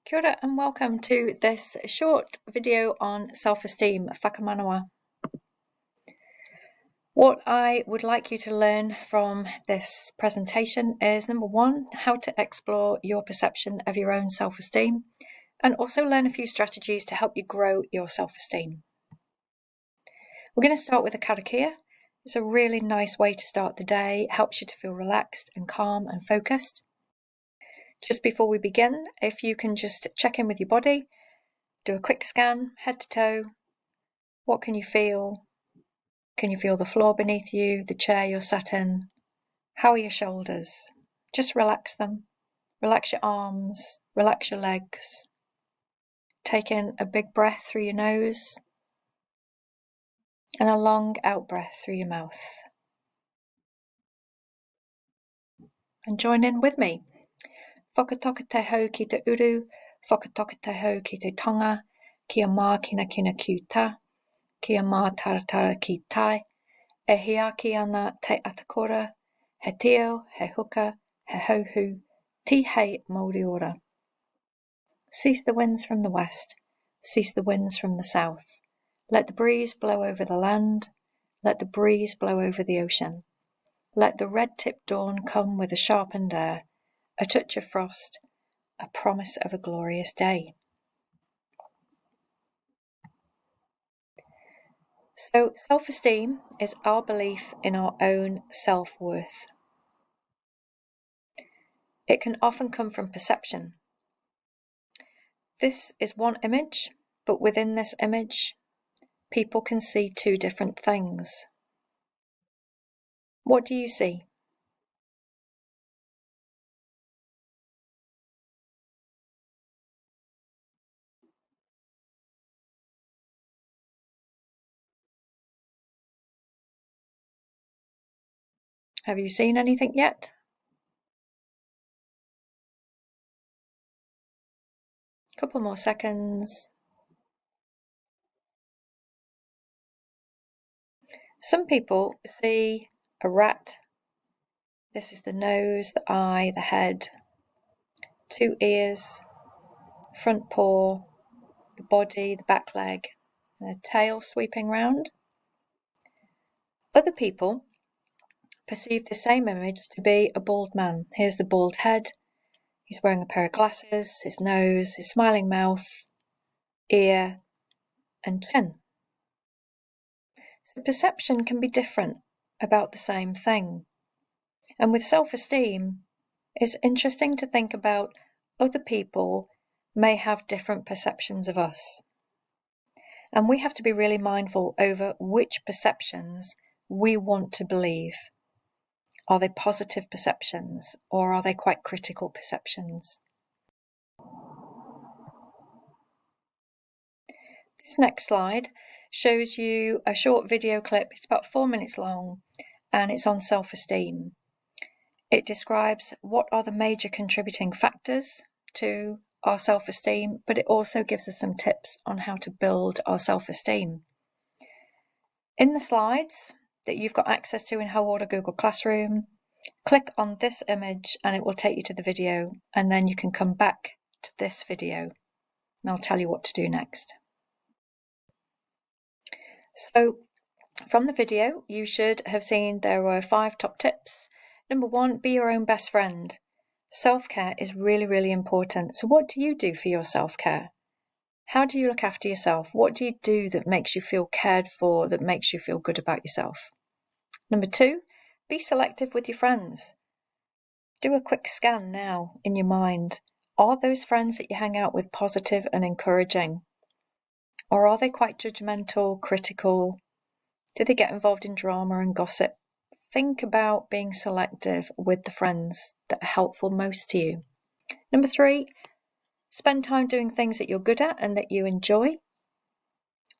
Kia ora and welcome to this short video on self-esteem, whakamanawa. What I would like you to learn from this presentation is, number one, how to explore your perception of your own self-esteem, and also learn a few strategies to help you grow your self-esteem. We're going to start with a karakia. It's a really nice way to start the day. It helps you to feel relaxed and calm and focused. Just before we begin, if you can just check in with your body, do a quick scan, head to toe. What can you feel? Can you feel the floor beneath you, the chair you're sat in? How are your shoulders? Just relax them. Relax your arms, relax your legs. Take in a big breath through your nose and a long out breath through your mouth. And join in with me. Whakatoka te hau ki te uru, whakatoka te hau ki te tonga, kia mā kina kiuta, kia mā taratara ki tai, e hiaki ana te atakora, he teo, he huka, he hauhu, ti hei Māori ora. Cease the winds from the west, cease the winds from the south. Let the breeze blow over the land, let the breeze blow over the ocean. Let the red-tipped dawn come with a sharpened air, a touch of frost, a promise of a glorious day. So, self-esteem is our belief in our own self-worth. It can often come from perception. This is one image, but within this image, people can see two different things. What do you see? Have you seen anything yet? Couple more seconds. Some people see a rat. This is the nose, the eye, the head, two ears, front paw, the body, the back leg, and a tail sweeping round. Other people perceive the same image to be a bald man. Here's the bald head. He's wearing a pair of glasses, his nose, his smiling mouth, ear, and chin. So perception can be different about the same thing. And with self-esteem, it's interesting to think about other people may have different perceptions of us. And we have to be really mindful over which perceptions we want to believe. Are they positive perceptions or are they quite critical perceptions? This next slide shows you a short video clip. It's about 4 minutes long and it's on self-esteem. It describes what are the major contributing factors to our self-esteem, but it also gives us some tips on how to build our self-esteem. In the slides that you've got access to in Hauora Google Classroom, click on this image and it will take you to the video, and then you can come back to this video and I'll tell you what to do next. So from the video, you should have seen there were 5 top tips. Number 1, be your own best friend. Self-care is really, really important. So what do you do for your self-care? How do you look after yourself? What do you do that makes you feel cared for, that makes you feel good about yourself? Number 2, be selective with your friends. Do a quick scan now in your mind. Are those friends that you hang out with positive and encouraging? Or are they quite judgmental, critical? Do they get involved in drama and gossip? Think about being selective with the friends that are helpful most to you. Number 3, spend time doing things that you're good at and that you enjoy.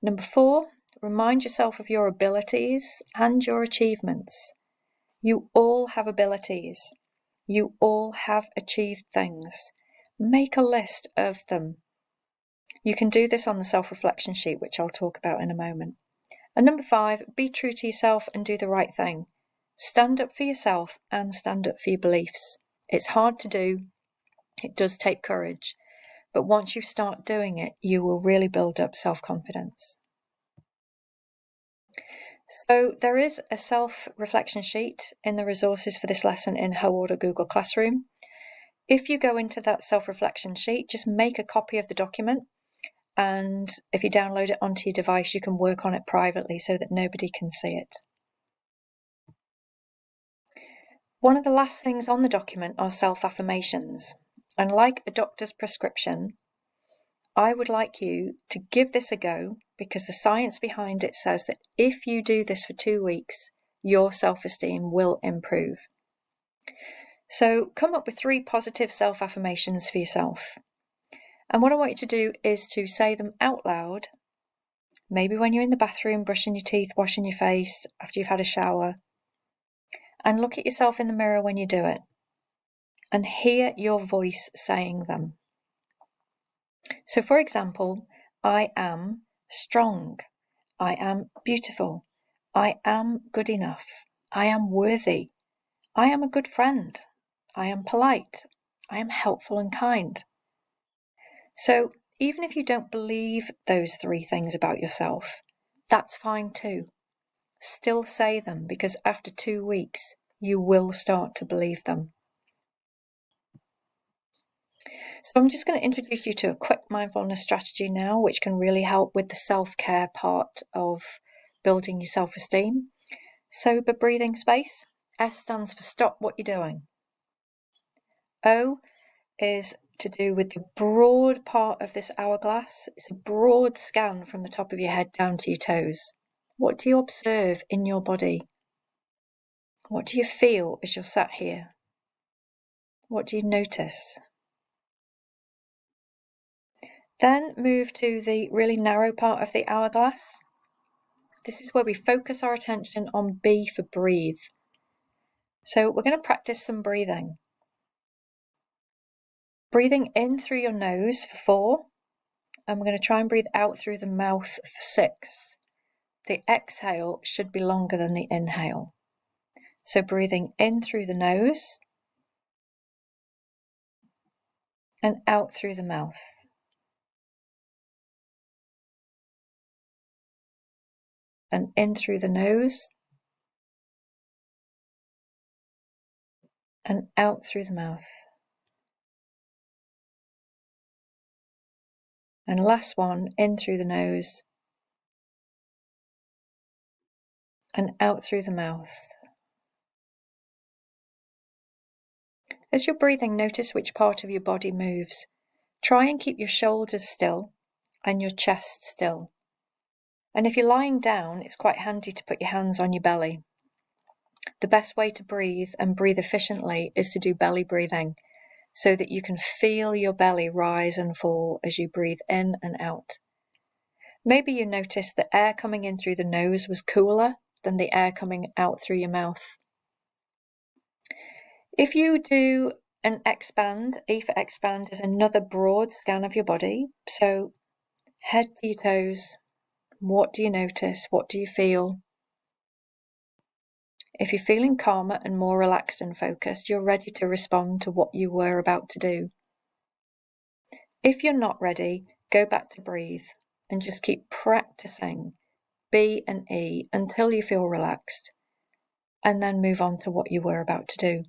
Number 4, remind yourself of your abilities and your achievements. You all have abilities. You all have achieved things. Make a list of them. You can do this on the self-reflection sheet, which I'll talk about in a moment. And number 5, be true to yourself and do the right thing. Stand up for yourself and stand up for your beliefs. It's hard to do. It does take courage. but once you start doing it, you will really build up self-confidence. So there is a self-reflection sheet in the resources for this lesson in HOARDR Google Classroom. If you go into that self-reflection sheet, just make a copy of the document, and if you download it onto your device, you can work on it privately so that nobody can see it. One of the last things on the document are self-affirmations, and like a doctor's prescription, I would like you to give this a go, because the science behind it says that if you do this for 2 weeks, your self-esteem will improve. So come up with 3 positive self-affirmations for yourself. And what I want you to do is to say them out loud, maybe when you're in the bathroom, brushing your teeth, washing your face, after you've had a shower, and look at yourself in the mirror when you do it, and hear your voice saying them. So for example, I am strong, I am beautiful, I am good enough, I am worthy, I am a good friend, I am polite, I am helpful and kind. So even if you don't believe those 3 things about yourself, that's fine too. Still say them, because after 2 weeks, you will start to believe them. So I'm just going to introduce you to a quick mindfulness strategy now, which can really help with the self-care part of building your self-esteem. Sober breathing space. S stands for stop what you're doing. O is to do with the broad part of this hourglass. It's a broad scan from the top of your head down to your toes. What do you observe in your body? What do you feel as you're sat here? What do you notice? Then move to the really narrow part of the hourglass. This is where we focus our attention on B for breathe. So we're going to practice some breathing. Breathing in through your nose for 4, and we're going to try and breathe out through the mouth for 6. The exhale should be longer than the inhale. So breathing in through the nose and out through the mouth. And in through the nose and out through the mouth. And last one, in through the nose and out through the mouth. As you're breathing, notice which part of your body moves. Try and keep your shoulders still and your chest still. And if you're lying down, it's quite handy to put your hands on your belly. The best way to breathe and breathe efficiently is to do belly breathing, so that you can feel your belly rise and fall as you breathe in and out. Maybe you noticed the air coming in through the nose was cooler than the air coming out through your mouth. If you do an expand, E for expand is another broad scan of your body. So head to your toes. What do you notice? What do you feel? If you're feeling calmer and more relaxed and focused, you're ready to respond to what you were about to do. If you're not ready, go back to breathe and just keep practicing B and E until you feel relaxed, and then move on to what you were about to do.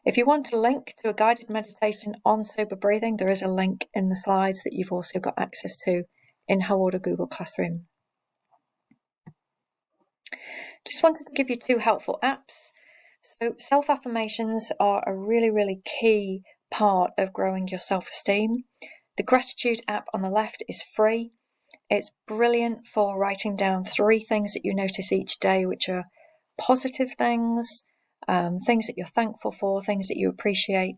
If you want a link to a guided meditation on sober breathing, there is a link in the slides that you've also got access to in HOARDR Google Classroom. Just wanted to give you 2 helpful apps. So self-affirmations are a really, really key part of growing your self-esteem. The gratitude app on the left is free. It's brilliant for writing down 3 things that you notice each day, which are positive things, things that you're thankful for, things that you appreciate.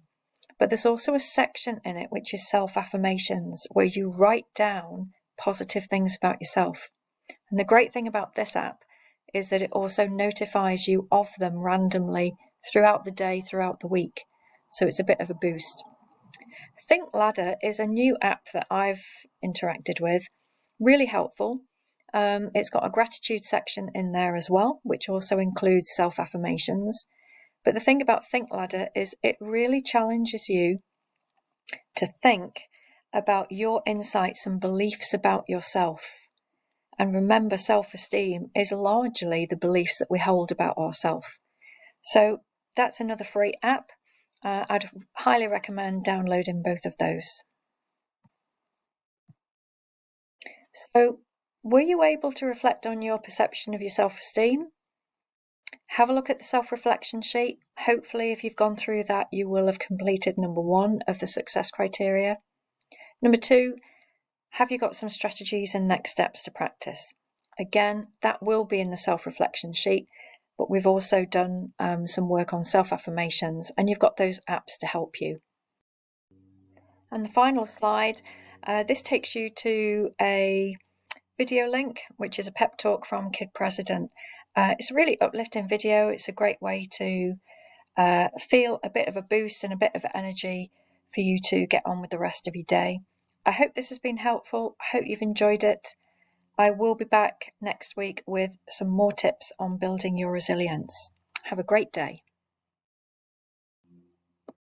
But there's also a section in it which is self-affirmations, where you write down positive things about yourself. And the great thing about this app is that it also notifies you of them randomly throughout the day, throughout the week. So it's a bit of a boost. ThinkLadder is a new app that I've interacted with. Really helpful. It's got a gratitude section in there as well, which also includes self-affirmations. But the thing about ThinkLadder is it really challenges you to think about your insights and beliefs about yourself. And remember, self-esteem is largely the beliefs that we hold about ourselves. So that's another free app. I'd highly recommend downloading both of those. So, were you able to reflect on your perception of your self-esteem? Have a look at the self-reflection sheet. Hopefully, if you've gone through that, you will have completed number 1 of the success criteria. Number 2, have you got some strategies and next steps to practice? Again, that will be in the self-reflection sheet, but we've also done some work on self-affirmations, and you've got those apps to help you. And the final slide, this takes you to a video link, which is a pep talk from Kid President. It's a really uplifting video. It's a great way to feel a bit of a boost and a bit of energy for you to get on with the rest of your day. I hope this has been helpful. I hope you've enjoyed it. I will be back next week with some more tips on building your resilience. Have a great day.